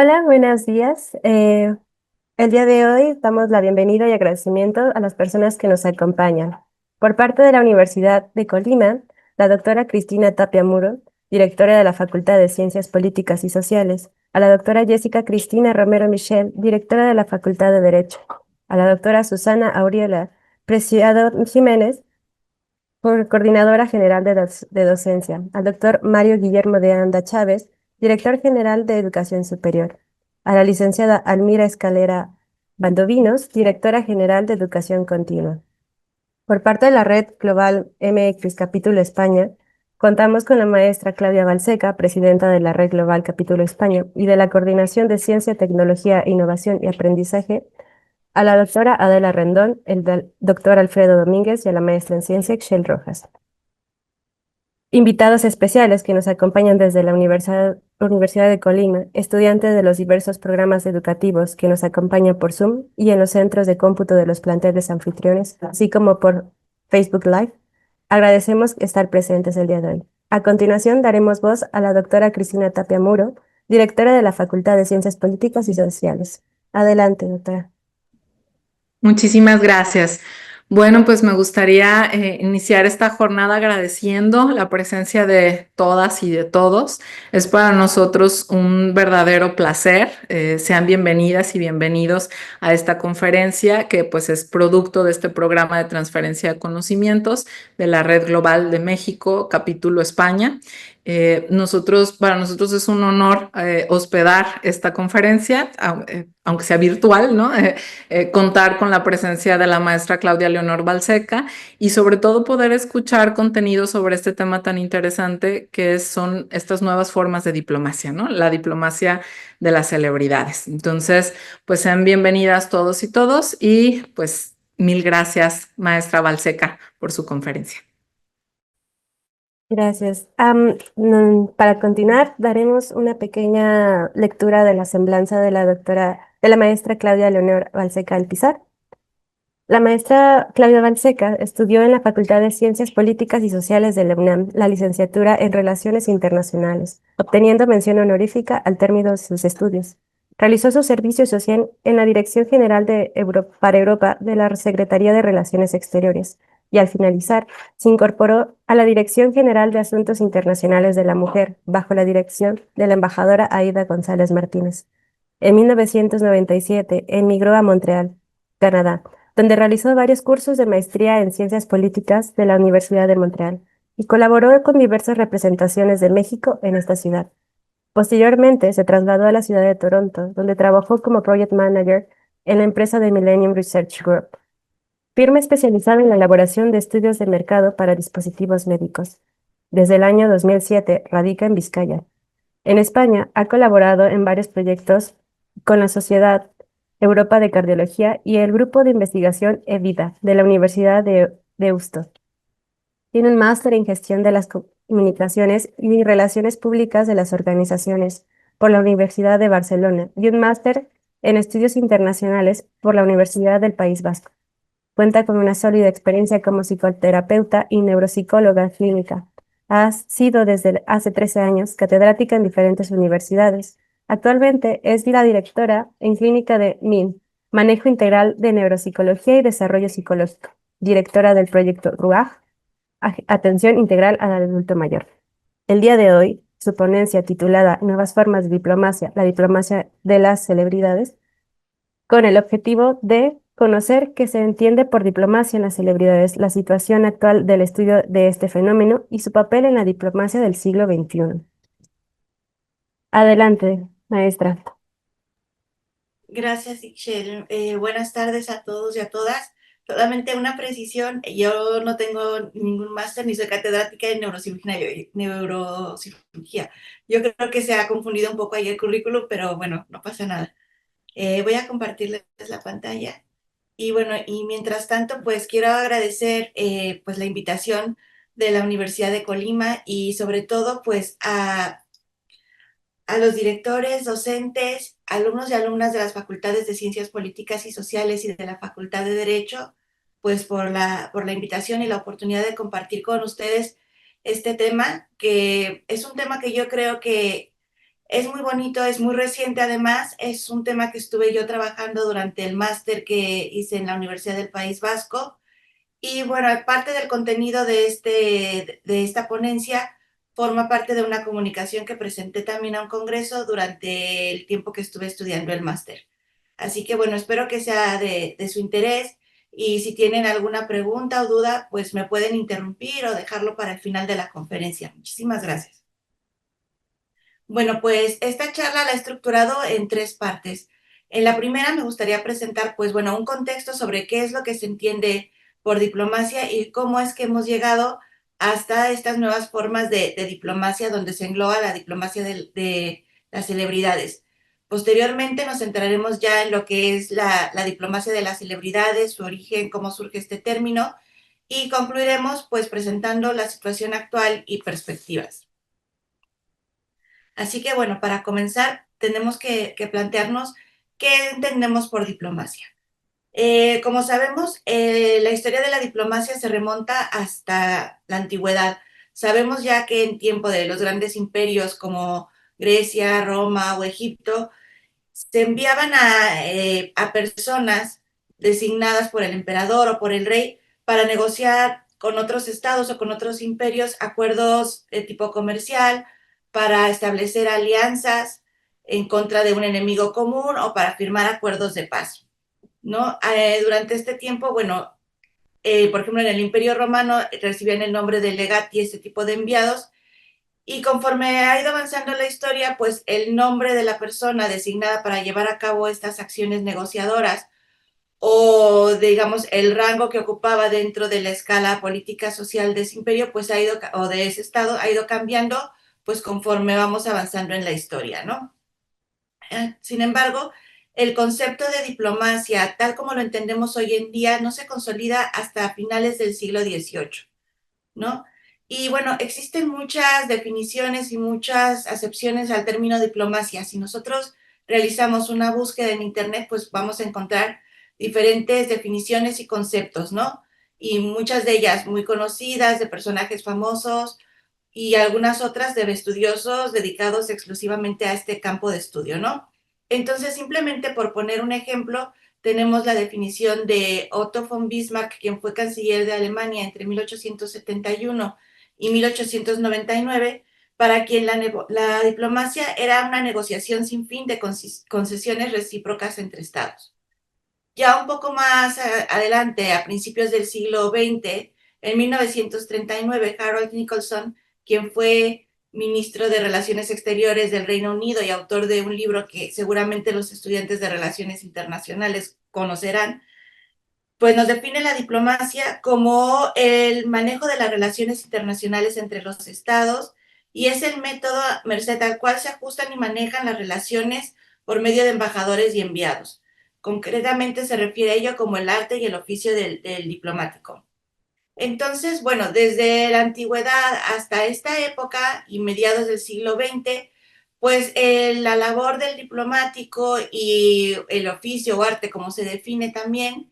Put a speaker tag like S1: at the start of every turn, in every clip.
S1: Hola, buenos días. El día de hoy damos la bienvenida y agradecimiento a las personas que nos acompañan. Por parte de la Universidad de Colima, la doctora Cristina Tapia Muro, directora de la Facultad de Ciencias Políticas y Sociales, a la doctora Jessica Cristina Romero Michel, directora de la Facultad de Derecho, a la doctora Susana Auriela Preciado Jiménez, coordinadora general de docencia, al doctor Mario Guillermo de Anda Chávez, director general de Educación Superior, a la licenciada Almira Escalera Bandovinos, directora general de Educación Continua. Por parte de la Red Global MX Capítulo España, contamos con la maestra Claudia Balseca, presidenta de la Red Global Capítulo España y de la Coordinación de Ciencia, Tecnología, Innovación y Aprendizaje, a la doctora Adela Rendón, doctor Alfredo Domínguez y a la maestra en ciencia Excel Rojas. Invitados especiales que nos acompañan desde la Universidad de Colima, estudiantes de los diversos programas educativos que nos acompañan por Zoom y en los centros de cómputo de los planteles anfitriones, así como por Facebook Live. Agradecemos estar presentes el día de hoy. A continuación, daremos voz a la doctora Cristina Tapia Muro, directora de la Facultad de Ciencias Políticas y Sociales. Adelante, doctora.
S2: Muchísimas gracias. Bueno, pues me gustaría iniciar esta jornada agradeciendo la presencia de todas y de todos. Es para nosotros un verdadero placer. Sean bienvenidas y bienvenidos a esta conferencia que pues es producto de este programa de transferencia de conocimientos de la Red Global de México, capítulo España. Para nosotros es un honor hospedar esta conferencia, aunque sea virtual, ¿no? Contar con la presencia de la maestra Claudia Leonor Balseca y sobre todo poder escuchar contenido sobre este tema tan interesante que son estas nuevas formas de diplomacia, ¿no? La diplomacia de las celebridades. Entonces, pues sean bienvenidas todos y todos y pues mil gracias, maestra Balseca, por su conferencia.
S1: Gracias. Para continuar, daremos una pequeña lectura de la semblanza de la maestra Claudia Leonor Balseca Alpizar. La maestra Claudia Balseca estudió en la Facultad de Ciencias Políticas y Sociales de la UNAM, la licenciatura en Relaciones Internacionales, obteniendo mención honorífica al término de sus estudios. Realizó su servicio social en la Dirección General para Europa de la Secretaría de Relaciones Exteriores y al finalizar se incorporó a la Dirección General de Asuntos Internacionales de la Mujer, bajo la dirección de la embajadora Aida González Martínez. En 1997 emigró a Montreal, Canadá, donde realizó varios cursos de maestría en Ciencias Políticas de la Universidad de Montreal y colaboró con diversas representaciones de México en esta ciudad. Posteriormente se trasladó a la ciudad de Toronto, donde trabajó como Project Manager en la empresa de Millennium Research Group, firma especializada en la elaboración de estudios de mercado para dispositivos médicos. Desde el año 2007 radica en Vizcaya. En España ha colaborado en varios proyectos con la Sociedad Europa de Cardiología y el Grupo de Investigación EVIDA de la Universidad de Deusto. Tiene un máster en Gestión de las Comunicaciones y Relaciones Públicas de las Organizaciones por la Universidad de Barcelona y un máster en Estudios Internacionales por la Universidad del País Vasco. Cuenta con una sólida experiencia como psicoterapeuta y neuropsicóloga clínica. Ha sido desde hace 13 años catedrática en diferentes universidades. Actualmente es la directora en clínica de MIN, Manejo Integral de Neuropsicología y Desarrollo Psicológico, directora del proyecto RUAG, Atención Integral al Adulto Mayor. El día de hoy, su ponencia titulada Nuevas formas de diplomacia, la diplomacia de las celebridades, con el objetivo de conocer qué se entiende por diplomacia en las celebridades, la situación actual del estudio de este fenómeno y su papel en la diplomacia del siglo XXI. Adelante, maestra.
S3: Gracias, Ixchel. Buenas tardes a todos y a todas. Solamente una precisión, yo no tengo ningún máster ni soy catedrática de neurocirugía. Yo creo que se ha confundido un poco ahí el currículum, pero bueno, no pasa nada. Voy a compartirles la pantalla. Y bueno, y mientras tanto, pues quiero agradecer pues la invitación de la Universidad de Colima y sobre todo pues a los directores, docentes, alumnos y alumnas de las facultades de Ciencias Políticas y Sociales y de la Facultad de Derecho, pues por la invitación y la oportunidad de compartir con ustedes este tema, que es un tema que yo creo que Es muy bonito, es muy reciente además, es un tema que estuve yo trabajando durante el máster que hice en la Universidad del País Vasco. Y bueno, parte del contenido de esta ponencia forma parte de una comunicación que presenté también a un congreso durante el tiempo que estuve estudiando el máster. Así que bueno, espero que sea de su interés y si tienen alguna pregunta o duda, pues me pueden interrumpir o dejarlo para el final de la conferencia. Muchísimas gracias. Bueno, pues esta charla la he estructurado en tres partes. En la primera me gustaría presentar, pues bueno, un contexto sobre qué es lo que se entiende por diplomacia y cómo es que hemos llegado hasta estas nuevas formas de diplomacia donde se engloba la diplomacia de las celebridades. Posteriormente nos centraremos ya en lo que es la diplomacia de las celebridades, su origen, cómo surge este término y concluiremos pues presentando la situación actual y perspectivas. Así que bueno, para comenzar, tenemos que plantearnos qué entendemos por diplomacia. Como sabemos, la historia de la diplomacia se remonta hasta la antigüedad. Sabemos ya que en tiempo de los grandes imperios como Grecia, Roma o Egipto, se enviaban a personas designadas por el emperador o por el rey para negociar con otros estados o con otros imperios acuerdos de tipo comercial, para establecer alianzas en contra de un enemigo común o para firmar acuerdos de paz, ¿no? Durante este tiempo, bueno, por ejemplo, en el Imperio Romano recibían el nombre de legati este tipo de enviados, y conforme ha ido avanzando la historia, pues el nombre de la persona designada para llevar a cabo estas acciones negociadoras o digamos el rango que ocupaba dentro de la escala política social de ese imperio, pues ha ido, o de ese estado, ha ido cambiando, pues conforme vamos avanzando en la historia, ¿no? Sin embargo, el concepto de diplomacia, tal como lo entendemos hoy en día, no se consolida hasta finales del siglo XVIII, ¿no? Y bueno, existen muchas definiciones y muchas acepciones al término diplomacia. Si nosotros realizamos una búsqueda en Internet, pues vamos a encontrar diferentes definiciones y conceptos, ¿no? Y muchas de ellas muy conocidas, de personajes famosos, y algunas otras de estudiosos dedicados exclusivamente a este campo de estudio, ¿no? Entonces, simplemente por poner un ejemplo, tenemos la definición de Otto von Bismarck, quien fue canciller de Alemania entre 1871 y 1899, para quien la diplomacia era una negociación sin fin de concesiones recíprocas entre estados. Ya un poco más adelante, a principios del siglo XX, en 1939, Harold Nicholson, quien fue ministro de Relaciones Exteriores del Reino Unido y autor de un libro que seguramente los estudiantes de Relaciones Internacionales conocerán, pues nos define la diplomacia como el manejo de las relaciones internacionales entre los estados y es el método merced al cual se ajustan y manejan las relaciones por medio de embajadores y enviados. Concretamente se refiere a ello como el arte y el oficio del diplomático. Entonces, bueno, desde la antigüedad hasta esta época y mediados del siglo XX, pues la labor del diplomático y el oficio o arte, como se define también,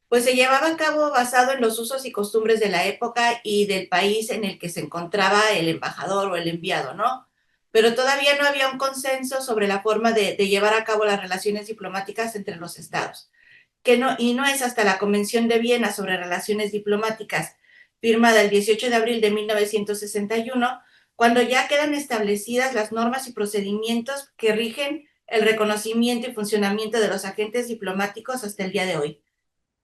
S3: pues se llevaba a cabo basado en los usos y costumbres de la época y del país en el que se encontraba el embajador o el enviado, ¿no? Pero todavía no había un consenso sobre la forma de llevar a cabo las relaciones diplomáticas entre los estados. Y no es hasta la Convención de Viena sobre Relaciones Diplomáticas, firmada el 18 de abril de 1961, cuando ya quedan establecidas las normas y procedimientos que rigen el reconocimiento y funcionamiento de los agentes diplomáticos hasta el día de hoy.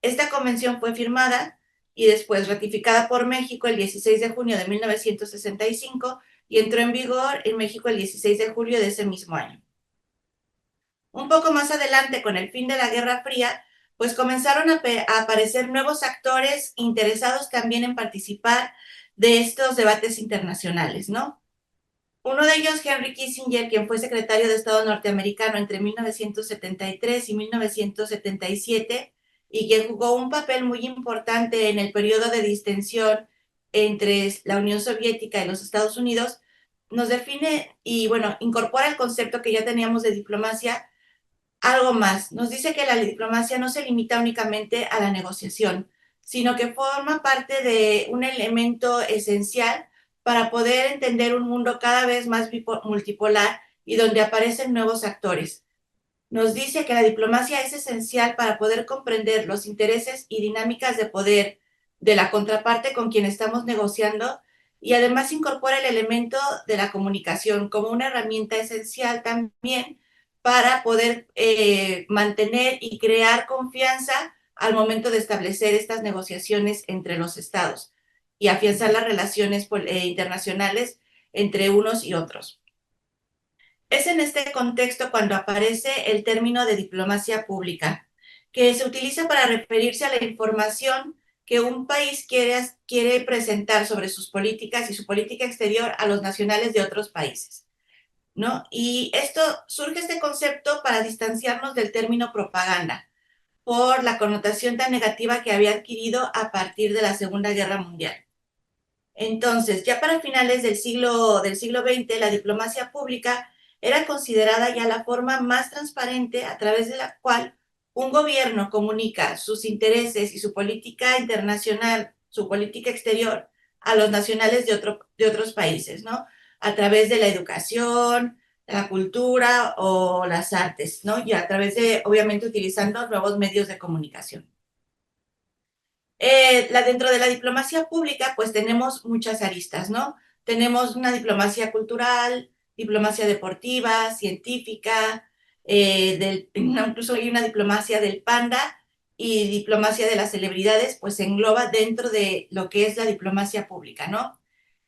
S3: Esta convención fue firmada y después ratificada por México el 16 de junio de 1965 y entró en vigor en México el 16 de julio de ese mismo año. Un poco más adelante, con el fin de la Guerra Fría, pues comenzaron a aparecer nuevos actores interesados también en participar de estos debates internacionales, ¿no? Uno de ellos, Henry Kissinger, quien fue secretario de Estado norteamericano entre 1973 y 1977, y quien jugó un papel muy importante en el periodo de distensión entre la Unión Soviética y los Estados Unidos, nos define y, bueno, incorpora el concepto que ya teníamos de diplomacia algo más. Nos dice que la diplomacia no se limita únicamente a la negociación, sino que forma parte de un elemento esencial para poder entender un mundo cada vez más multipolar y donde aparecen nuevos actores. Nos dice que la diplomacia es esencial para poder comprender los intereses y dinámicas de poder de la contraparte con quien estamos negociando, y además incorpora el elemento de la comunicación como una herramienta esencial también para poder mantener y crear confianza al momento de establecer estas negociaciones entre los estados y afianzar las relaciones internacionales entre unos y otros. Es en este contexto cuando aparece el término de diplomacia pública, que se utiliza para referirse a la información que un país quiere presentar sobre sus políticas y su política exterior a los nacionales de otros países, ¿no? Y surge este concepto para distanciarnos del término propaganda, por la connotación tan negativa que había adquirido a partir de la Segunda Guerra Mundial. Entonces, ya para finales del siglo XX, la diplomacia pública era considerada ya la forma más transparente a través de la cual un gobierno comunica sus intereses y su política internacional, su política exterior, a los nacionales de otros países, ¿no? A través de la educación, la cultura o las artes, ¿no? Y a través de, obviamente, utilizando nuevos medios de comunicación. Dentro de la diplomacia pública, pues tenemos muchas aristas, ¿no? Tenemos una diplomacia cultural, diplomacia deportiva, científica, incluso hay una diplomacia del panda y diplomacia de las celebridades, pues se engloba dentro de lo que es la diplomacia pública, ¿no?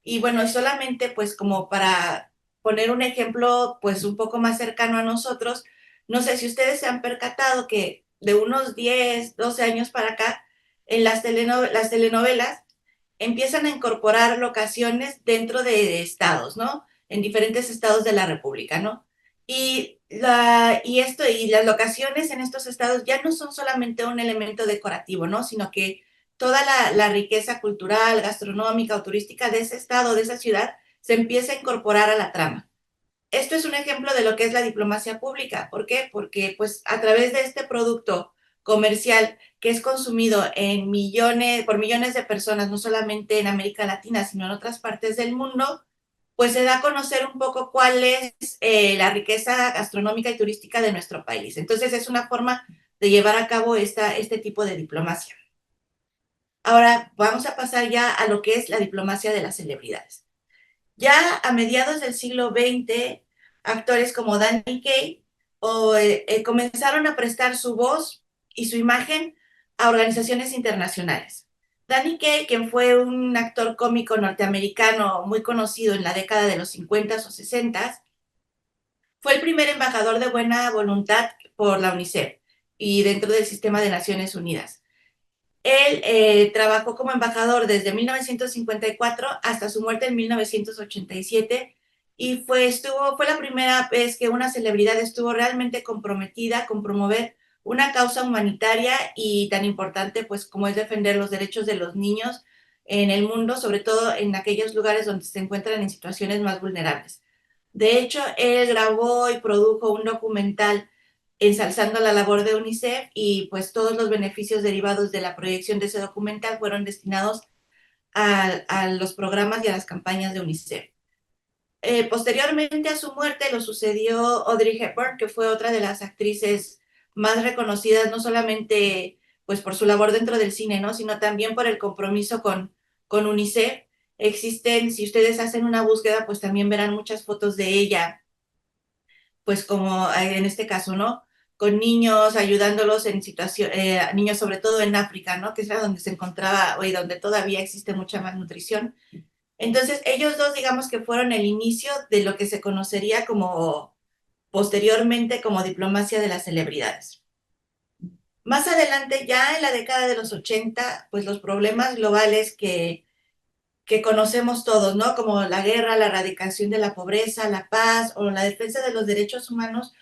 S3: Y bueno, solamente pues como para poner un ejemplo pues un poco más cercano a nosotros, no sé si ustedes se han percatado que de unos 10, 12 años para acá, en las telenovelas empiezan a incorporar locaciones dentro de estados, ¿no? En diferentes estados de la República, ¿no? Y las locaciones en estos estados ya no son solamente un elemento decorativo, ¿no? Sino que toda la riqueza cultural, gastronómica o turística de ese estado, de esa ciudad, se empieza a incorporar a la trama. Esto es un ejemplo de lo que es la diplomacia pública. ¿Por qué? Porque pues a través de este producto comercial que es consumido por millones de personas, no solamente en América Latina, sino en otras partes del mundo, pues se da a conocer un poco cuál es la riqueza gastronómica y turística de nuestro país. Entonces es una forma de llevar a cabo este tipo de diplomacia. Ahora vamos a pasar ya a lo que es la diplomacia de las celebridades. Ya a mediados del siglo XX, actores como Danny Kaye comenzaron a prestar su voz y su imagen a organizaciones internacionales. Danny Kaye, quien fue un actor cómico norteamericano muy conocido en la década de los 50 o 60, fue el primer embajador de buena voluntad por la UNICEF y dentro del sistema de Naciones Unidas. Él trabajó como embajador desde 1954 hasta su muerte en 1987 y fue la primera vez que una celebridad estuvo realmente comprometida con promover una causa humanitaria y tan importante pues como es defender los derechos de los niños en el mundo, sobre todo en aquellos lugares donde se encuentran en situaciones más vulnerables. De hecho, él grabó y produjo un documental ensalzando la labor de UNICEF y pues todos los beneficios derivados de la proyección de ese documental fueron destinados a los programas y a las campañas de UNICEF. Posteriormente a su muerte lo sucedió Audrey Hepburn, que fue otra de las actrices más reconocidas, no solamente pues por su labor dentro del cine, ¿no? Sino también por el compromiso con UNICEF. Existen, si ustedes hacen una búsqueda, pues también verán muchas fotos de ella, pues como en este caso, ¿no? Con niños, ayudándolos en situación, niños sobre todo en África, ¿no? Que es donde se encontraba, y donde todavía existe mucha malnutrición. Entonces, ellos dos, digamos que fueron el inicio de lo que se conocería como, posteriormente, como diplomacia de las celebridades. Más adelante, ya en la década de los 80, pues los problemas globales que conocemos todos, ¿no? Como la guerra, la erradicación de la pobreza, la paz o la defensa de los derechos humanos,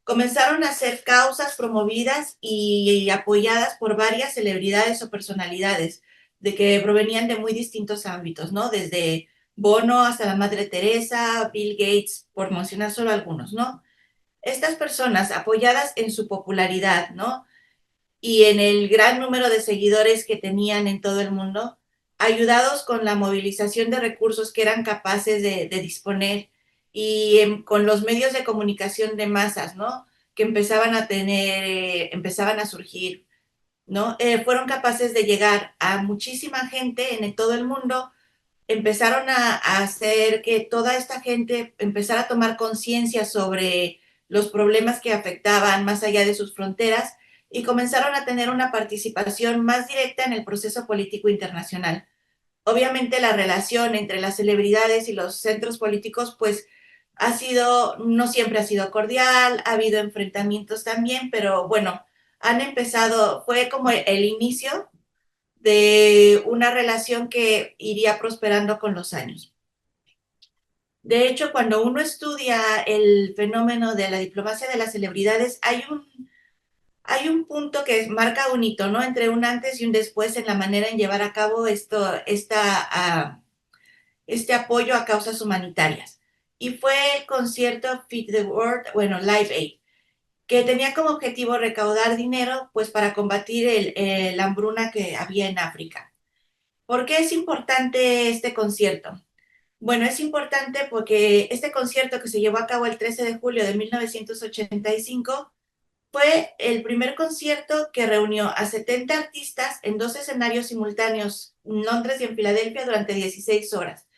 S3: comenzaron a ser causas promovidas y apoyadas por varias celebridades o personalidades de que provenían de muy distintos ámbitos, ¿no? Desde Bono hasta la Madre Teresa, Bill Gates, por mencionar solo algunos, ¿no? Estas personas, apoyadas en su popularidad, ¿no? Y en el gran número de seguidores que tenían en todo el mundo, ayudados con la movilización de recursos que eran capaces de disponer y con los medios de comunicación de masas, ¿no? Que empezaban a surgir, ¿no? Fueron capaces de llegar a muchísima gente en todo el mundo, empezaron a hacer que toda esta gente empezara a tomar conciencia sobre los problemas que afectaban más allá de sus fronteras y comenzaron a tener una participación más directa en el proceso político internacional. Obviamente la relación entre las celebridades y los centros políticos, pues no siempre ha sido cordial, ha habido enfrentamientos también, pero bueno, fue como el inicio de una relación que iría prosperando con los años. De hecho, cuando uno estudia el fenómeno de la diplomacia de las celebridades, hay un punto que marca un hito, ¿no? Entre un antes y un después en la manera en llevar a cabo este apoyo a causas humanitarias. Y fue el concierto Feed the World, bueno, Live Aid, que tenía como objetivo recaudar dinero pues para combatir la hambruna que había en África. ¿Por qué es importante este concierto? Bueno, es importante porque este concierto que se llevó a cabo el 13 de julio de 1985 fue el primer concierto que reunió a 70 artistas en 2 escenarios simultáneos, en Londres y en Filadelfia, durante 16 horas.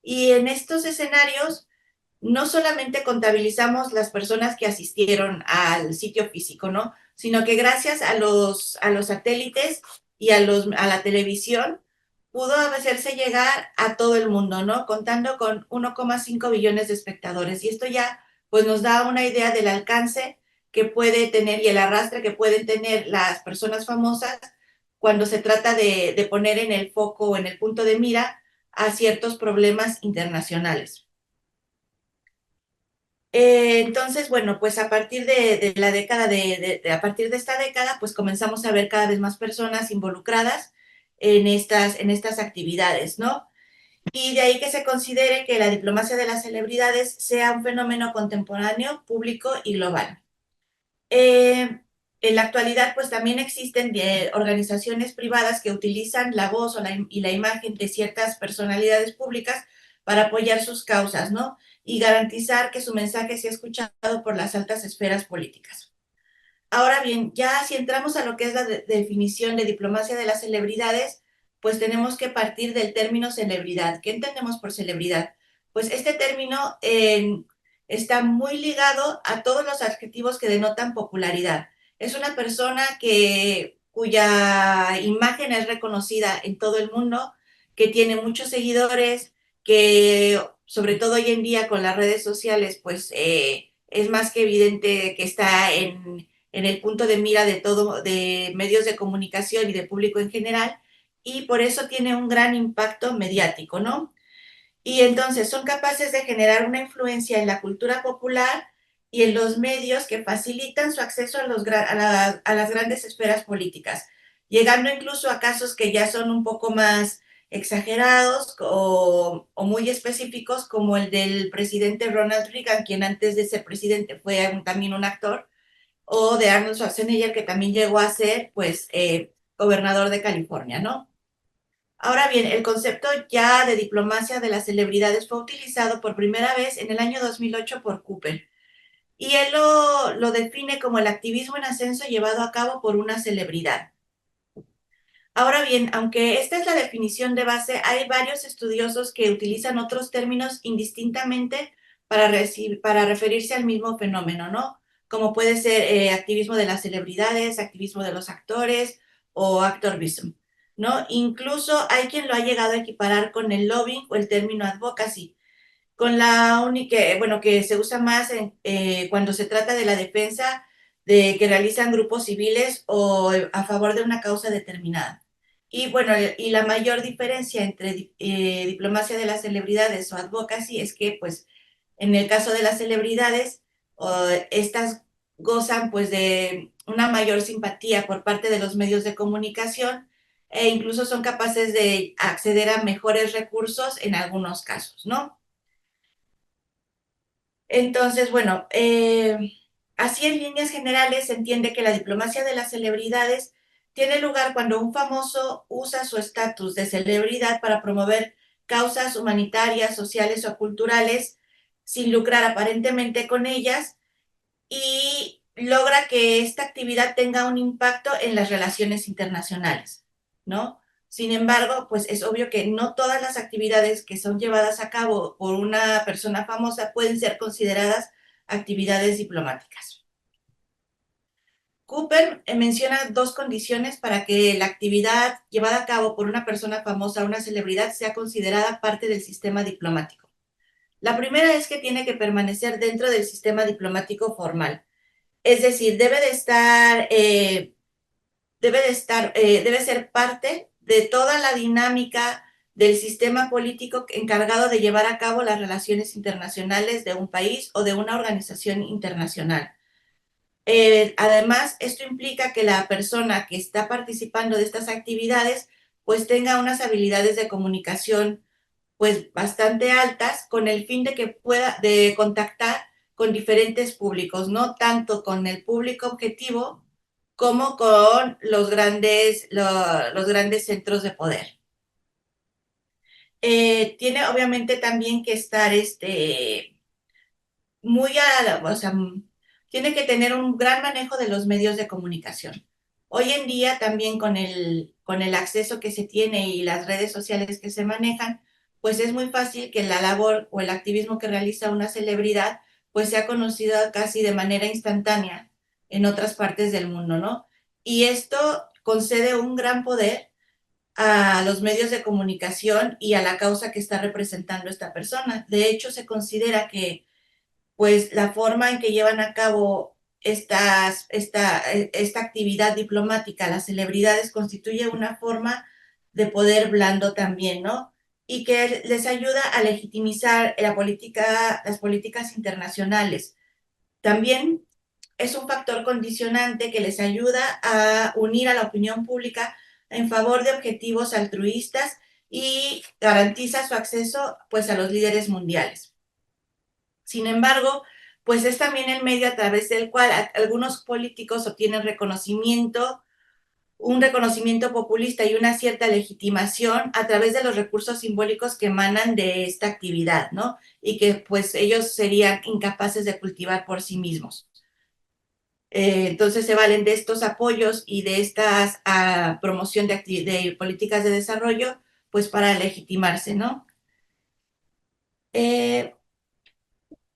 S3: Y en estos escenarios no solamente contabilizamos las personas que asistieron al sitio físico, ¿no? Sino que gracias a los satélites y a la televisión pudo hacerse llegar a todo el mundo, ¿no? Contando con 1,5 billones de espectadores. Y esto ya pues nos da una idea del alcance que puede tener y el arrastre que pueden tener las personas famosas cuando se trata de poner en el foco o en el punto de mira a ciertos problemas internacionales. Entonces, bueno, pues a partir de la década a partir de esta década, pues comenzamos a ver cada vez más personas involucradas en estas actividades, ¿no? Y de ahí que se considere que la diplomacia de las celebridades sea un fenómeno contemporáneo, público y global. En la actualidad, pues también existen organizaciones privadas que utilizan la voz y la imagen de ciertas personalidades públicas para apoyar sus causas, ¿no? Y garantizar que su mensaje sea escuchado por las altas esferas políticas. Ahora bien, ya si entramos a lo que es la definición de diplomacia de las celebridades, pues tenemos que partir del término celebridad. ¿Qué entendemos por celebridad? Pues este término está muy ligado a todos los adjetivos que denotan popularidad. Es una persona cuya imagen es reconocida en todo el mundo, que tiene muchos seguidores, que sobre todo hoy en día con las redes sociales, pues es más que evidente que está en el punto de mira de medios de comunicación y de público en general, y por eso tiene un gran impacto mediático, ¿no? Y entonces son capaces de generar una influencia en la cultura popular y en los medios que facilitan su acceso a las grandes esferas políticas, llegando incluso a casos que ya son un poco más exagerados o muy específicos, como el del presidente Ronald Reagan, quien antes de ser presidente fue también un actor, o de Arnold Schwarzenegger, que también llegó a ser, pues, gobernador de California, ¿no? Ahora bien, el concepto ya de diplomacia de las celebridades fue utilizado por primera vez en el año 2008 por Cooper, y él lo define como el activismo en ascenso llevado a cabo por una celebridad. Ahora bien, aunque esta es la definición de base, hay varios estudiosos que utilizan otros términos indistintamente para referirse al mismo fenómeno, ¿no? Como puede ser activismo de las celebridades, activismo de los actores o activism, ¿no? Incluso hay quien lo ha llegado a equiparar con el lobbying o el término advocacy, con la única, bueno, que se usa más cuando se trata de la defensa de que realizan grupos civiles o a favor de una causa determinada. Y bueno, y la mayor diferencia entre diplomacia de las celebridades o advocacy es que, pues, en el caso de las celebridades, estas gozan, pues, de una mayor simpatía por parte de los medios de comunicación e incluso son capaces de acceder a mejores recursos en algunos casos, ¿no? Entonces, bueno, así en líneas generales se entiende que la diplomacia de las celebridades tiene lugar cuando un famoso usa su estatus de celebridad para promover causas humanitarias, sociales o culturales sin lucrar aparentemente con ellas y logra que esta actividad tenga un impacto en las relaciones internacionales, ¿no? Sin embargo, pues es obvio que no todas las actividades que son llevadas a cabo por una persona famosa pueden ser consideradas actividades diplomáticas. Cooper menciona dos condiciones para que la actividad llevada a cabo por una persona famosa, una celebridad, sea considerada parte del sistema diplomático. La primera es que tiene que permanecer dentro del sistema diplomático formal. Es decir, debe ser parte de toda la dinámica del sistema político encargado de llevar a cabo las relaciones internacionales de un país o de una organización internacional. Además, esto implica que la persona que está participando de estas actividades pues tenga unas habilidades de comunicación pues bastante altas con el fin de que pueda de contactar con diferentes públicos, no tanto con el público objetivo como con los grandes centros de poder. Tiene obviamente también que estar o sea, tiene que tener un gran manejo de los medios de comunicación. Hoy en día también con el acceso que se tiene y las redes sociales que se manejan, pues es muy fácil que la labor o el activismo que realiza una celebridad pues sea conocido casi de manera instantánea en otras partes del mundo, ¿no? Y esto concede un gran poder a los medios de comunicación y a la causa que está representando esta persona. De hecho, se considera que pues la forma en que llevan a cabo esta actividad diplomática, las celebridades, constituye una forma de poder blando también, ¿no? Y que les ayuda a legitimizar las políticas internacionales. También es un factor condicionante que les ayuda a unir a la opinión pública en favor de objetivos altruistas y garantiza su acceso pues a los líderes mundiales. Sin embargo, pues es también el medio a través del cual algunos políticos obtienen un reconocimiento populista y una cierta legitimación a través de los recursos simbólicos que emanan de esta actividad, ¿no? Y que pues ellos serían incapaces de cultivar por sí mismos. Entonces se valen de estos apoyos y de esta promoción de políticas de desarrollo, pues para legitimarse, ¿no?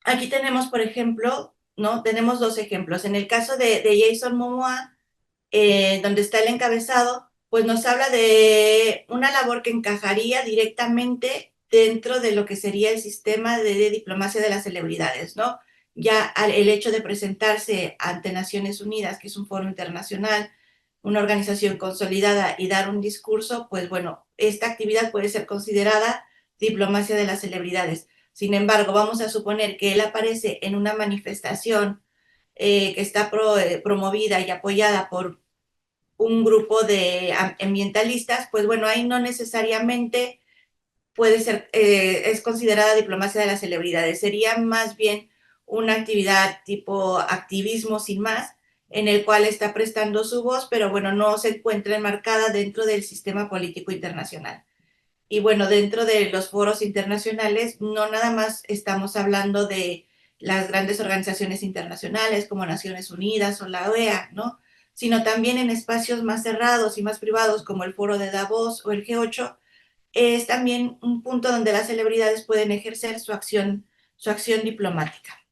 S3: Aquí tenemos, por ejemplo, ¿no? Tenemos dos ejemplos. En el caso de Jason Momoa, donde está el encabezado, pues nos habla de una labor que encajaría directamente dentro de lo que sería el sistema de diplomacia de las celebridades, ¿no? Ya el hecho de presentarse ante Naciones Unidas, que es un foro internacional, una organización consolidada y dar un discurso, pues bueno, esta actividad puede ser considerada diplomacia de las celebridades. Sin embargo, vamos a suponer que él aparece en una manifestación que está promovida y apoyada por un grupo de ambientalistas, pues bueno, ahí no necesariamente es considerada diplomacia de las celebridades, sería más bien una actividad tipo activismo sin más, en el cual está prestando su voz, pero bueno, no se encuentra enmarcada dentro del sistema político internacional. Y bueno, dentro de los foros internacionales, no nada más estamos hablando de las grandes organizaciones internacionales como Naciones Unidas o la OEA, ¿no? Sino también en espacios más cerrados y más privados como el Foro de Davos o el G8, es también un punto donde las celebridades pueden ejercer su acción diplomática.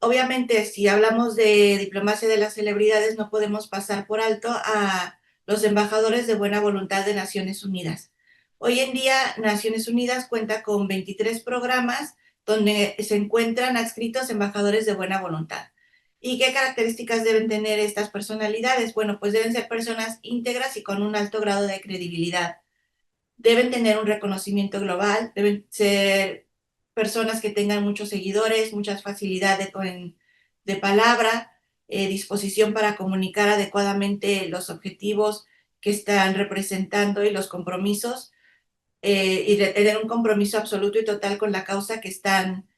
S3: Obviamente, si hablamos de diplomacia de las celebridades, no podemos pasar por alto a los embajadores de buena voluntad de Naciones Unidas. Hoy en día, Naciones Unidas cuenta con 23 programas donde se encuentran adscritos embajadores de buena voluntad. ¿Y qué características deben tener estas personalidades? Bueno, pues deben ser personas íntegras y con un alto grado de credibilidad. Deben tener un reconocimiento global, deben ser personas que tengan muchos seguidores, mucha facilidad de palabra, disposición para comunicar adecuadamente los objetivos que están representando y los compromisos, y de tener un compromiso absoluto y total con la causa que están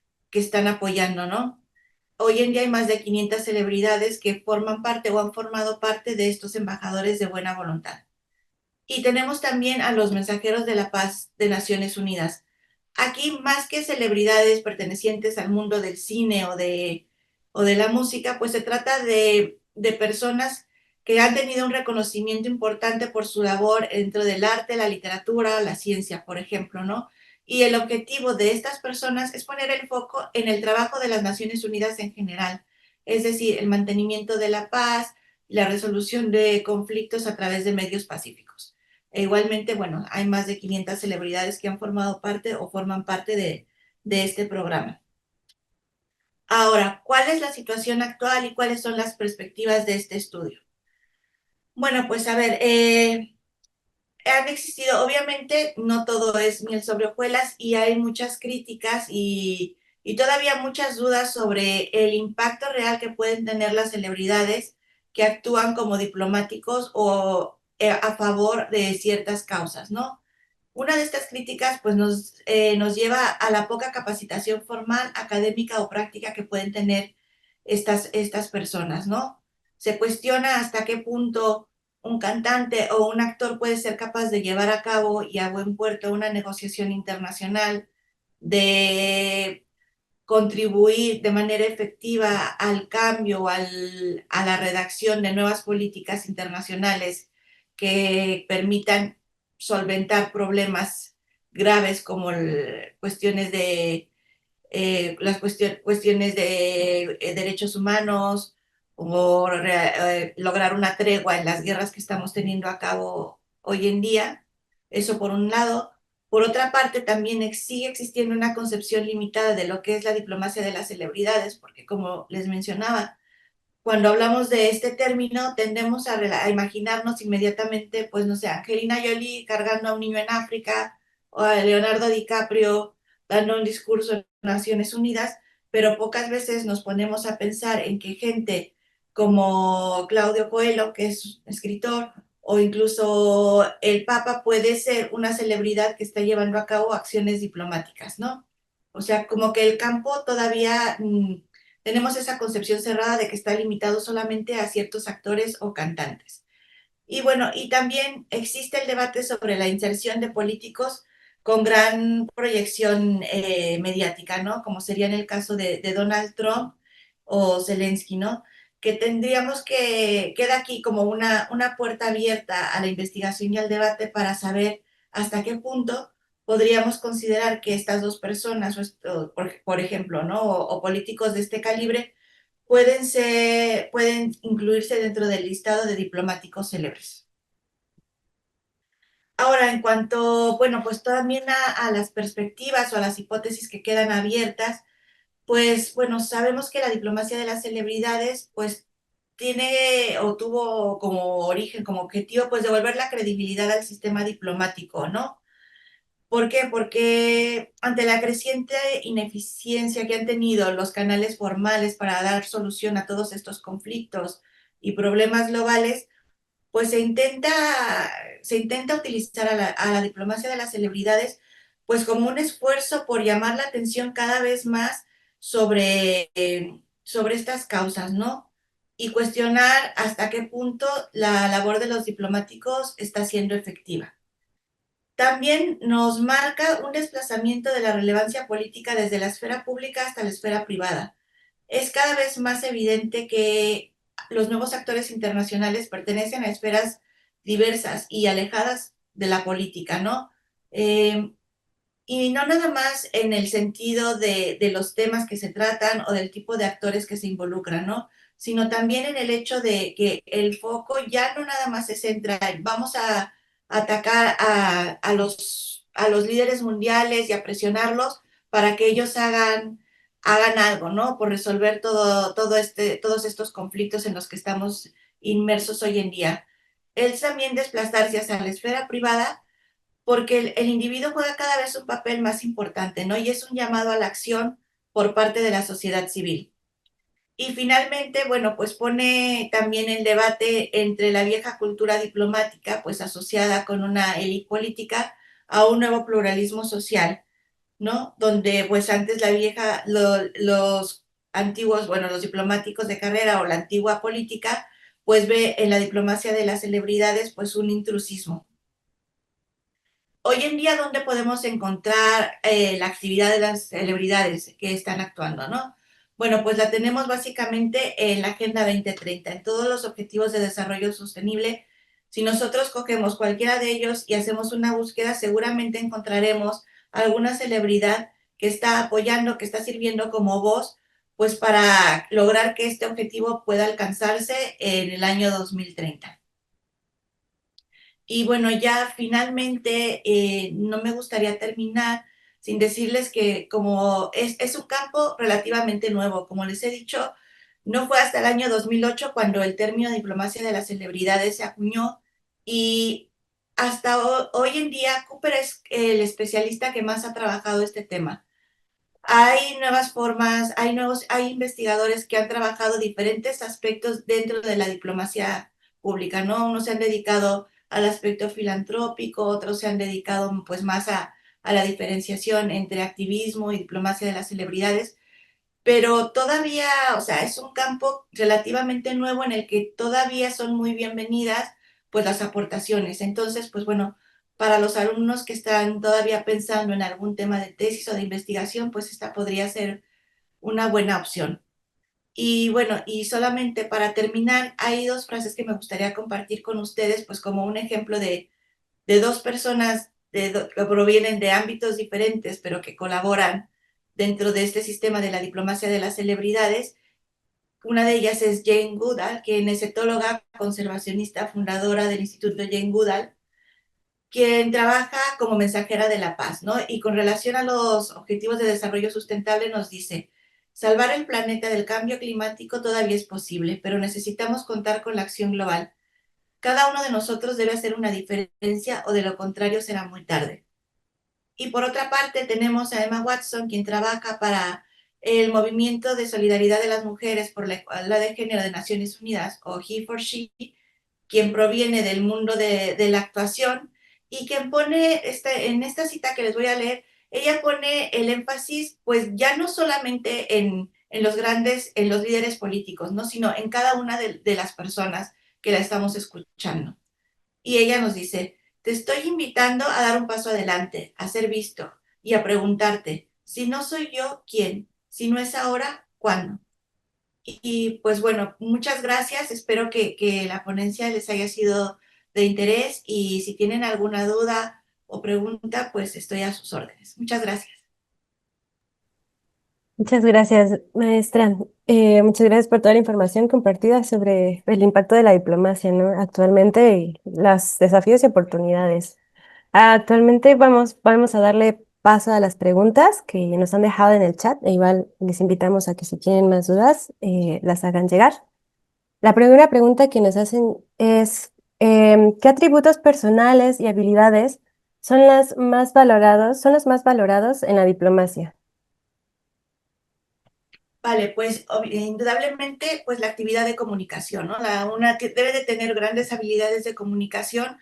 S3: apoyando, ¿no? Hoy en día hay más de 500 celebridades que forman parte o han formado parte de estos embajadores de buena voluntad. Y tenemos también a los mensajeros de la paz de Naciones Unidas. aquí más que celebridades pertenecientes al mundo del cine o de la música, pues se trata de personas que han tenido un reconocimiento importante por su labor dentro del arte, la literatura, la ciencia, por ejemplo, ¿no? Y el objetivo de estas personas es poner el foco en el trabajo de las Naciones Unidas en general, es decir, el mantenimiento de la paz, la resolución de conflictos a través de medios pacíficos. E igualmente, bueno, hay más de 500 celebridades que han formado parte o forman parte de este programa. Ahora, ¿cuál es la situación actual y cuáles son las perspectivas de este estudio? Bueno, pues a ver, han existido, obviamente, no todo es miel sobre hojuelas y hay muchas críticas y todavía muchas dudas sobre el impacto real que pueden tener las celebridades que actúan como diplomáticos o a favor de ciertas causas, ¿no? Una de estas críticas pues nos lleva a la poca capacitación formal, académica o práctica que pueden tener estas personas, ¿no? Se cuestiona hasta qué punto un cantante o un actor puede ser capaz de llevar a cabo y a buen puerto una negociación internacional, de contribuir de manera efectiva al cambio, a la redacción de nuevas políticas internacionales que permitan solventar problemas graves como cuestiones de cuestiones de derechos humanos o lograr una tregua en las guerras que estamos teniendo a cabo hoy en día. Eso por un lado. Por otra parte, también sigue existiendo una concepción limitada de lo que es la diplomacia de las celebridades, porque como les mencionaba, cuando hablamos de este término tendemos a imaginarnos inmediatamente, pues no sé, Angelina Jolie cargando a un niño en África o a Leonardo DiCaprio dando un discurso en Naciones Unidas, pero pocas veces nos ponemos a pensar en que gente como Claudio Coelho, que es escritor, o incluso el Papa puede ser una celebridad que está llevando a cabo acciones diplomáticas, ¿no? O sea, como que el campo todavía tenemos esa concepción cerrada de que está limitado solamente a ciertos actores o cantantes. Y bueno, y también existe el debate sobre la inserción de políticos con gran proyección mediática, ¿no? Como sería en el caso de Donald Trump o Zelensky, ¿no? Que tendríamos queda aquí como una puerta abierta a la investigación y al debate para saber hasta qué punto podríamos considerar que estas dos personas, por ejemplo, ¿no? O políticos de este calibre, pueden incluirse dentro del listado de diplomáticos célebres. Ahora, en cuanto, bueno, pues también a las perspectivas o a las hipótesis que quedan abiertas, pues bueno, sabemos que la diplomacia de las celebridades, pues tiene o tuvo como origen, como objetivo, pues devolver la credibilidad al sistema diplomático, ¿no? ¿Por qué? Porque ante la creciente ineficiencia que han tenido los canales formales para dar solución a todos estos conflictos y problemas globales, pues se intenta utilizar a la diplomacia de las celebridades pues como un esfuerzo por llamar la atención cada vez más sobre estas causas, ¿no? Y cuestionar hasta qué punto la labor de los diplomáticos está siendo efectiva. También nos marca un desplazamiento de la relevancia política desde la esfera pública hasta la esfera privada. Es cada vez más evidente que los nuevos actores internacionales pertenecen a esferas diversas y alejadas de la política, ¿no? Y no nada más en el sentido de los temas que se tratan o del tipo de actores que se involucran, ¿no? Sino también en el hecho de que el foco ya no nada más se centra en vamos a atacar a los líderes mundiales y a presionarlos para que ellos hagan algo, ¿no? Por resolver todos estos conflictos en los que estamos inmersos hoy en día. Es también desplazarse hacia la esfera privada porque el individuo juega cada vez un papel más importante, ¿no? Y es un llamado a la acción por parte de la sociedad civil. Y finalmente, bueno, pues pone también el debate entre la vieja cultura diplomática, pues asociada con una élite política, a un nuevo pluralismo social, ¿no? Donde pues antes los antiguos, bueno, los diplomáticos de carrera o la antigua política, pues ve en la diplomacia de las celebridades pues un intrusismo. hoy en día, ¿dónde podemos encontrar la actividad de las celebridades que están actuando, no? Bueno, pues la tenemos básicamente en la Agenda 2030, en todos los objetivos de desarrollo sostenible. Si nosotros cogemos cualquiera de ellos y hacemos una búsqueda, seguramente encontraremos alguna celebridad que está apoyando, que está sirviendo como voz, pues para lograr que este objetivo pueda alcanzarse en el año 2030. Y bueno, ya finalmente no me gustaría terminar sin decirles que como es un campo relativamente nuevo, como les he dicho, no fue hasta el año 2008 cuando el término diplomacia de las celebridades se acuñó y hasta hoy en día Cooper es el especialista que más ha trabajado este tema. Hay nuevas formas, hay investigadores que han trabajado diferentes aspectos dentro de la diplomacia pública, ¿no? Unos se han dedicado al aspecto filantrópico, otros se han dedicado pues más a la diferenciación entre activismo y diplomacia de las celebridades, pero todavía, o sea, es un campo relativamente nuevo en el que todavía son muy bienvenidas pues las aportaciones. Entonces, pues bueno, para los alumnos que están todavía pensando en algún tema de tesis o de investigación, pues esta podría ser una buena opción. Y bueno, y solamente para terminar, hay dos frases que me gustaría compartir con ustedes, pues como un ejemplo de dos personas que provienen de ámbitos diferentes, pero que colaboran dentro de este sistema de la diplomacia de las celebridades. Una de ellas es Jane Goodall, quien es etóloga conservacionista, fundadora del Instituto Jane Goodall, quien trabaja como mensajera de la paz, ¿no? Y con relación a los objetivos de desarrollo sustentable nos dice, salvar el planeta del cambio climático todavía es posible, pero necesitamos contar con la acción global. Cada uno de nosotros debe hacer una diferencia o de lo contrario será muy tarde. Y por otra parte tenemos a Emma Watson, quien trabaja para el Movimiento de Solidaridad de las Mujeres por la Igualdad de Género de Naciones Unidas, o He for She, quien proviene del mundo de la actuación y quien pone en esta cita que les voy a leer, ella pone el énfasis pues ya no solamente en los grandes, en los líderes políticos, ¿no? Sino en cada una de las personas que la estamos escuchando. Y ella nos dice, te estoy invitando a dar un paso adelante, a ser visto y a preguntarte, si no soy yo, ¿quién? Si no es ahora, ¿cuándo? Y pues bueno, muchas gracias. Espero que la ponencia les haya sido de interés y si tienen alguna duda o pregunta, pues estoy a sus órdenes. Muchas gracias.
S1: Muchas gracias, maestra. Muchas gracias por toda la información compartida sobre el impacto de la diplomacia, ¿no? Actualmente y los desafíos y oportunidades. Actualmente vamos a darle paso a las preguntas que nos han dejado en el chat. E igual les invitamos a que si tienen más dudas, las hagan llegar. La primera pregunta que nos hacen es, ¿qué atributos personales y habilidades son los más valorados en la diplomacia?
S3: Vale, pues indudablemente, pues la actividad de comunicación, ¿no? Una que debe de tener grandes habilidades de comunicación.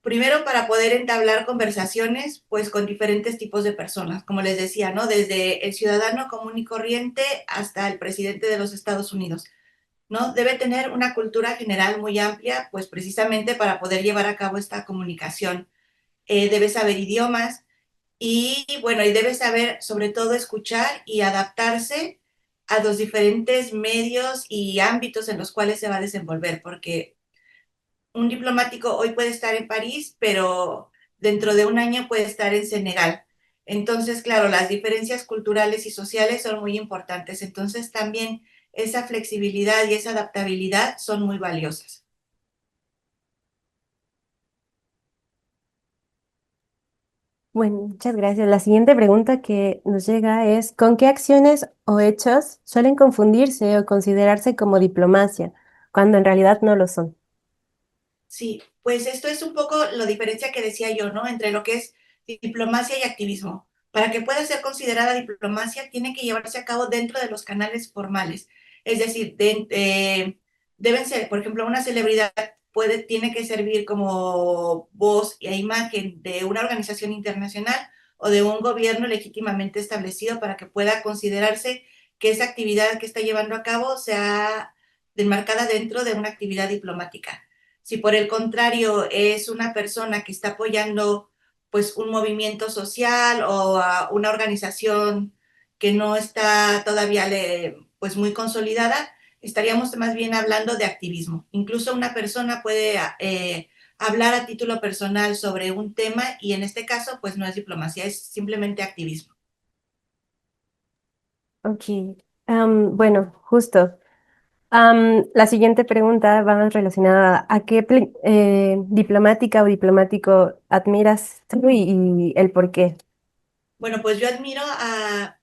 S3: Primero, para poder entablar conversaciones, pues con diferentes tipos de personas, como les decía, ¿no? Desde el ciudadano común y corriente hasta el presidente de los Estados Unidos, ¿no? Debe tener una cultura general muy amplia, pues precisamente para poder llevar a cabo esta comunicación. Debe saber idiomas y, bueno, y debe saber sobre todo escuchar y adaptarse a los diferentes medios y ámbitos en los cuales se va a desenvolver, porque un diplomático hoy puede estar en París, pero dentro de un año puede estar en Senegal. Entonces, claro, las diferencias culturales y sociales son muy importantes. Entonces, también esa flexibilidad y esa adaptabilidad son muy valiosas.
S1: Bueno, muchas gracias. La siguiente pregunta que nos llega es, ¿con qué acciones o hechos suelen confundirse o considerarse como diplomacia, cuando en realidad no lo son?
S3: Sí, pues esto es un poco la diferencia que decía yo, ¿no? Entre lo que es diplomacia y activismo. Para que pueda ser considerada diplomacia, tiene que llevarse a cabo dentro de los canales formales. Es decir, deben ser, por ejemplo, una celebridad tiene que servir como voz e imagen de una organización internacional o de un gobierno legítimamente establecido para que pueda considerarse que esa actividad que está llevando a cabo sea enmarcada dentro de una actividad diplomática. Si por el contrario es una persona que está apoyando pues un movimiento social o a una organización que no está todavía pues muy consolidada, estaríamos más bien hablando de activismo. Incluso una persona puede hablar a título personal sobre un tema y en este caso pues no es diplomacia, es simplemente activismo.
S1: Ok. Bueno, justo. La siguiente pregunta va más relacionada a qué diplomática o diplomático admiras tú y el por qué.
S3: Bueno, pues yo admiro a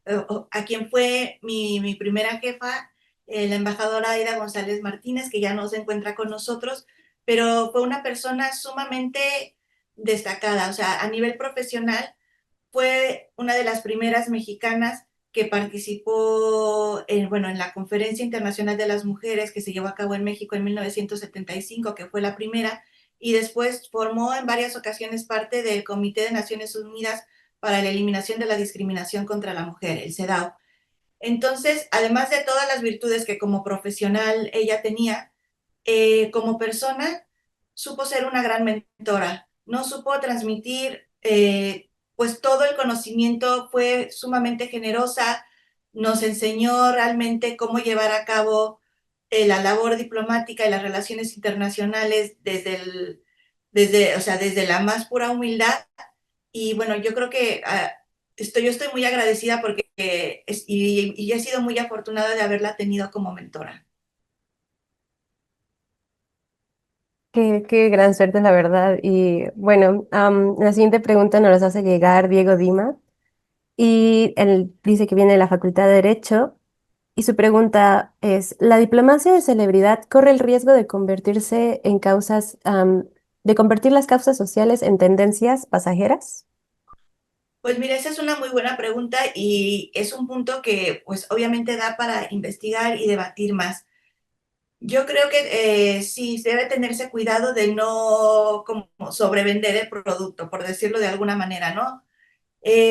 S3: quien fue mi primera jefa, la embajadora Aida González Martínez, que ya no se encuentra con nosotros, pero fue una persona sumamente destacada, o sea, a nivel profesional fue una de las primeras mexicanas que participó bueno, en la Conferencia Internacional de las Mujeres que se llevó a cabo en México en 1975, que fue la primera, y después formó en varias ocasiones parte del Comité de Naciones Unidas para la Eliminación de la Discriminación contra la Mujer, el CEDAW. Entonces, además de todas las virtudes que como profesional ella tenía, como persona supo ser una gran mentora, no supo transmitir pues todo el conocimiento, fue sumamente generosa, nos enseñó realmente cómo llevar a cabo la labor diplomática y las relaciones internacionales o sea, desde la más pura humildad. Y bueno, yo creo que yo estoy muy agradecida porque y he sido muy afortunada de haberla tenido como mentora.
S1: Qué gran suerte, la verdad. Y bueno, la siguiente pregunta nos la hace llegar Diego Dima. Y él dice que viene de la Facultad de Derecho. Y su pregunta es, ¿la diplomacia de celebridad corre el riesgo de convertirse en causas, de convertir las causas sociales en tendencias pasajeras?
S3: Pues mira, esa es una muy buena pregunta y es un punto que pues obviamente da para investigar y debatir más. Yo creo que sí debe tenerse cuidado de no como sobrevender el producto, por decirlo de alguna manera, ¿no?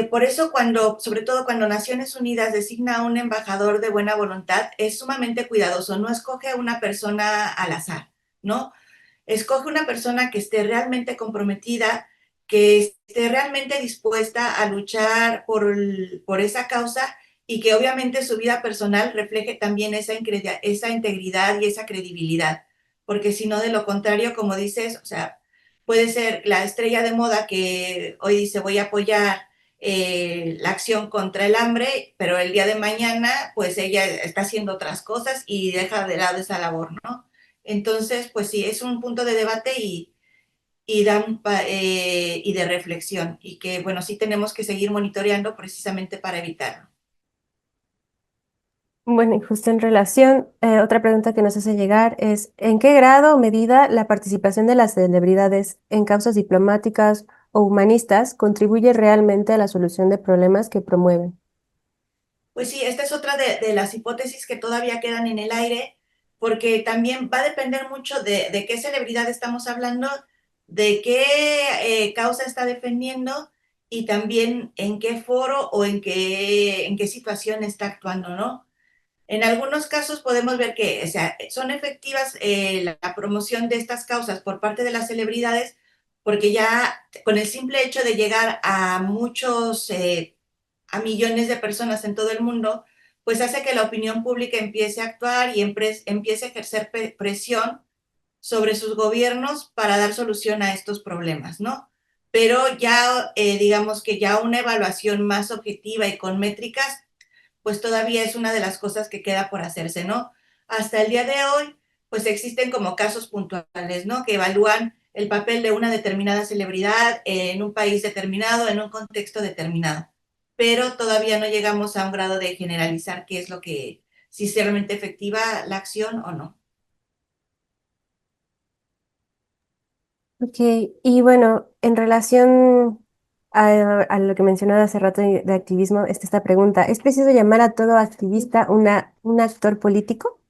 S3: Por eso sobre todo cuando Naciones Unidas designa a un embajador de buena voluntad, es sumamente cuidadoso, no escoge a una persona al azar, ¿no? Escoge una persona que esté realmente comprometida, que esté realmente dispuesta a luchar por esa causa y que obviamente su vida personal refleje también esa integridad y esa credibilidad. Porque si no, de lo contrario, como dices, o sea, puede ser la estrella de moda que hoy dice voy a apoyar la acción contra el hambre, pero el día de mañana, pues ella está haciendo otras cosas y deja de lado esa labor, ¿no? Entonces, pues sí, es un punto de debate y de reflexión y que, bueno, sí tenemos que seguir monitoreando precisamente para evitarlo.
S1: Bueno, y justo en relación, otra pregunta que nos hace llegar es, ¿en qué grado o medida la participación de las celebridades en causas diplomáticas o humanistas contribuye realmente a la solución de problemas que promueven?
S3: Pues sí, esta es otra de las hipótesis que todavía quedan en el aire, porque también va a depender mucho de qué celebridad estamos hablando, de qué causa está defendiendo y también en qué foro o en qué situación está actuando, ¿no? En algunos casos podemos ver que o sea, son efectivas la promoción de estas causas por parte de las celebridades, porque ya con el simple hecho de llegar a a millones de personas en todo el mundo, pues hace que la opinión pública empiece a actuar y empiece a ejercer presión sobre sus gobiernos para dar solución a estos problemas, ¿no? Pero ya, digamos que ya una evaluación más objetiva y con métricas pues todavía es una de las cosas que queda por hacerse, ¿no? Hasta el día de hoy, pues existen como casos puntuales, ¿no? Que evalúan el papel de una determinada celebridad en un país determinado, en un contexto determinado. Pero todavía no llegamos a un grado de generalizar qué es lo que, si es realmente efectiva la acción o no.
S1: Ok, y bueno, en relación a lo que mencionaba hace rato de activismo, está esta pregunta, ¿es preciso llamar a todo activista un actor político?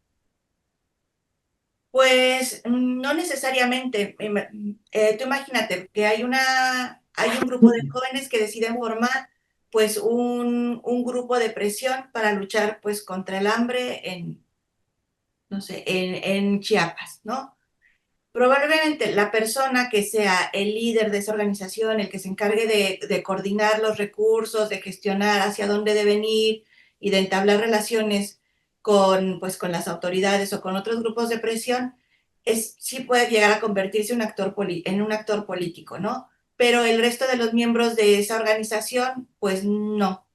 S3: Pues no necesariamente. Tú imagínate que hay un grupo de jóvenes que deciden formar pues un grupo de presión para luchar pues contra el hambre no sé, en Chiapas, ¿no? probablemente la persona que sea el líder de esa organización, el que se encargue de coordinar los recursos, de gestionar hacia dónde deben ir y de entablar relaciones con, pues, con las autoridades o con otros grupos de presión, sí puede llegar a convertirse en un actor político, ¿no? Pero el resto de los miembros de esa organización, pues no.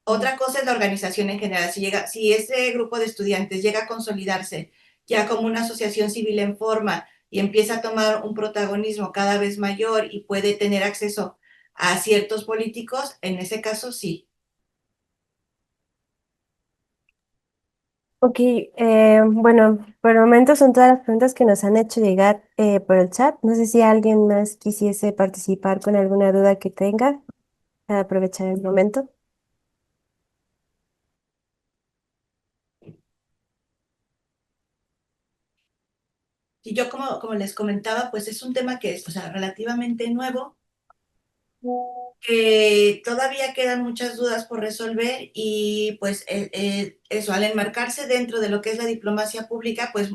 S3: Otra cosa es la organización en general. Si ese grupo de estudiantes llega a consolidarse ya como una asociación civil en forma y empieza a tomar un protagonismo cada vez mayor y puede tener acceso a ciertos políticos, en ese caso sí.
S1: Ok, bueno, por el momento son todas las preguntas que nos han hecho llegar por el chat. No sé si alguien más quisiese participar con alguna duda que tenga para aprovechar el momento.
S3: Y yo, como les comentaba, pues es un tema que es, o sea, relativamente nuevo, que todavía quedan muchas dudas por resolver y pues eso, al enmarcarse dentro de lo que es la diplomacia pública, pues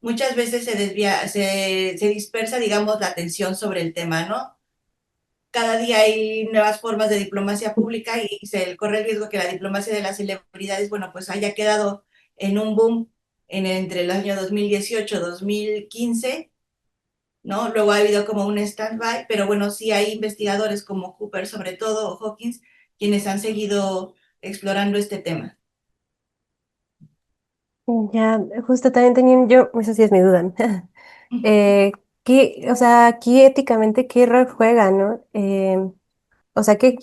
S3: muchas veces se dispersa, digamos, la atención sobre el tema, ¿no? Cada día hay nuevas formas de diplomacia pública y se corre el riesgo que la diplomacia de las celebridades, bueno, pues haya quedado en un boom entre el año 2018-2015, ¿no? Luego ha habido como un stand-by, pero bueno, sí hay investigadores como Cooper, sobre todo, o Hawkins, quienes han seguido explorando este tema.
S1: Ya, justo también tenía yo, eso sí es mi duda. Eh, o sea, aquí éticamente, ¿qué rol juega, no? O sea, ¿qué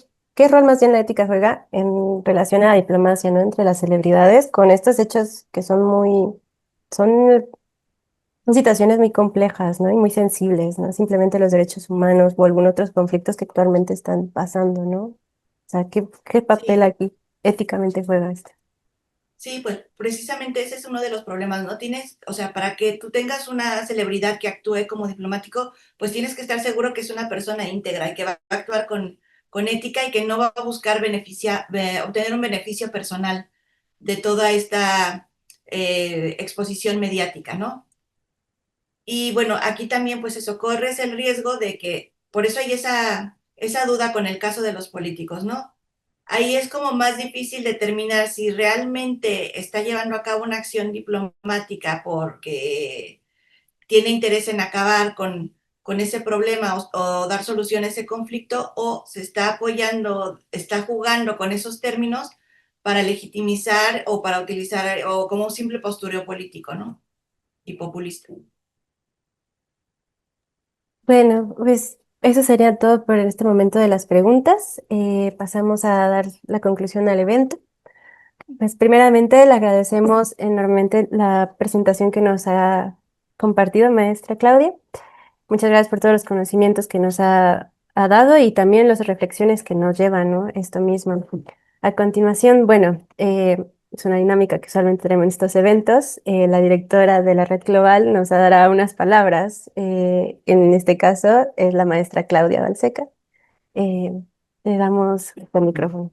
S1: rol más bien la ética juega en relación a la diplomacia, ¿no? Entre las celebridades con estos hechos que son, son situaciones muy complejas, ¿no? Y muy sensibles, ¿no? Simplemente los derechos humanos o algunos otros conflictos que actualmente están pasando, ¿no? O sea, ¿qué papel
S3: Sí,
S1: aquí éticamente juega esto?
S3: sí, pues precisamente ese es uno de los problemas, ¿no? Tienes, o sea, para que tú tengas una celebridad que actúe como diplomático, pues tienes que estar seguro que es una persona íntegra y que va a actuar con ética y que no va a buscar obtener un beneficio personal de toda esta exposición mediática, ¿no? Y bueno, aquí también pues eso, corres el riesgo de que, por eso hay esa duda con el caso de los políticos, ¿no? Ahí es como más difícil determinar si realmente está llevando a cabo una acción diplomática porque tiene interés en acabar con ese problema o dar solución a ese conflicto o se está apoyando, está jugando con esos términos para legitimizar o para utilizar o como un simple postureo político, ¿no? Y populista.
S1: Bueno, pues eso sería todo por este momento de las preguntas. Pasamos a dar la conclusión al evento. Pues primeramente le agradecemos enormemente la presentación que nos ha compartido, maestra Claudia. Muchas gracias por todos los conocimientos que ha dado y también las reflexiones que nos llevan, ¿no? Esto mismo. A continuación, bueno, es una dinámica que usualmente tenemos en estos eventos. La directora de la Red Global nos dará unas palabras. En este caso es la maestra Claudia Balseca. Eh, Le damos el micrófono.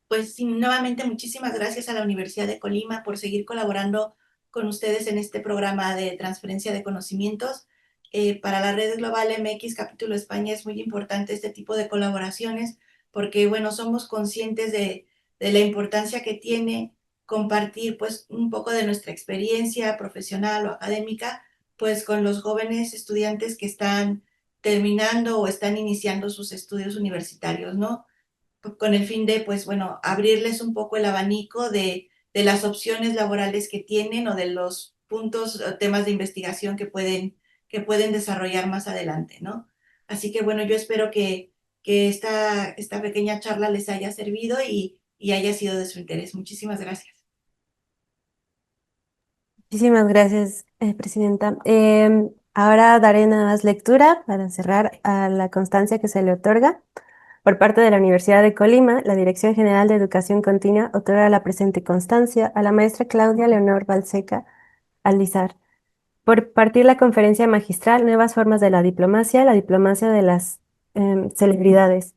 S3: Pues sí, nuevamente muchísimas gracias a la Universidad de Colima por seguir colaborando con ustedes en este programa de transferencia de conocimientos. Para la Red Global MX Capítulo España es muy importante este tipo de colaboraciones porque, bueno, somos conscientes de la importancia que tiene compartir pues un poco de nuestra experiencia profesional o académica pues con los jóvenes estudiantes que están terminando o están iniciando sus estudios universitarios, ¿no? Con el fin de, pues bueno, abrirles un poco el abanico de las opciones laborales que tienen o de los puntos o temas de investigación que pueden desarrollar más adelante, ¿no? Así que bueno, yo espero que esta pequeña charla les haya servido y haya sido de su interés. Muchísimas gracias.
S1: Muchísimas gracias, presidenta. Ahora daré nada más lectura para cerrar a la constancia que se le otorga. Por parte de la Universidad de Colima, la Dirección General de Educación Continua otorga la presente constancia a la maestra Claudia Leonor Balseca Aldizar por partir la conferencia magistral Nuevas formas de la diplomacia de las celebridades.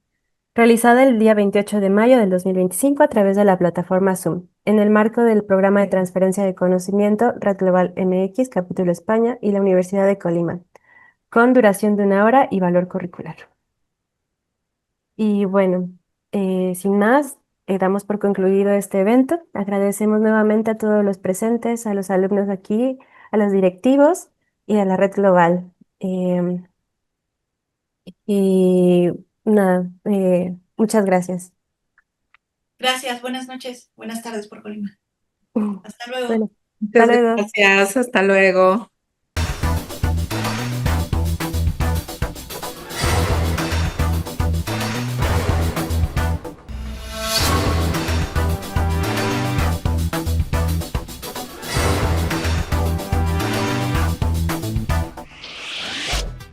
S1: realizada el día 28 de mayo del 2025 a través de la plataforma Zoom, en el marco del programa de transferencia de conocimiento Red Global MX, capítulo España y la Universidad de Colima, con duración de 1 hora y valor curricular. Y bueno, sin más, damos por concluido este evento. Agradecemos nuevamente a todos los presentes, a los alumnos aquí, a los directivos y a la Red Global. Em, y nada, muchas gracias.
S3: Gracias, buenas noches, buenas tardes por Colima. Hasta luego.
S1: Bueno, hasta
S2: Muchas
S1: luego.
S2: gracias. Hasta luego.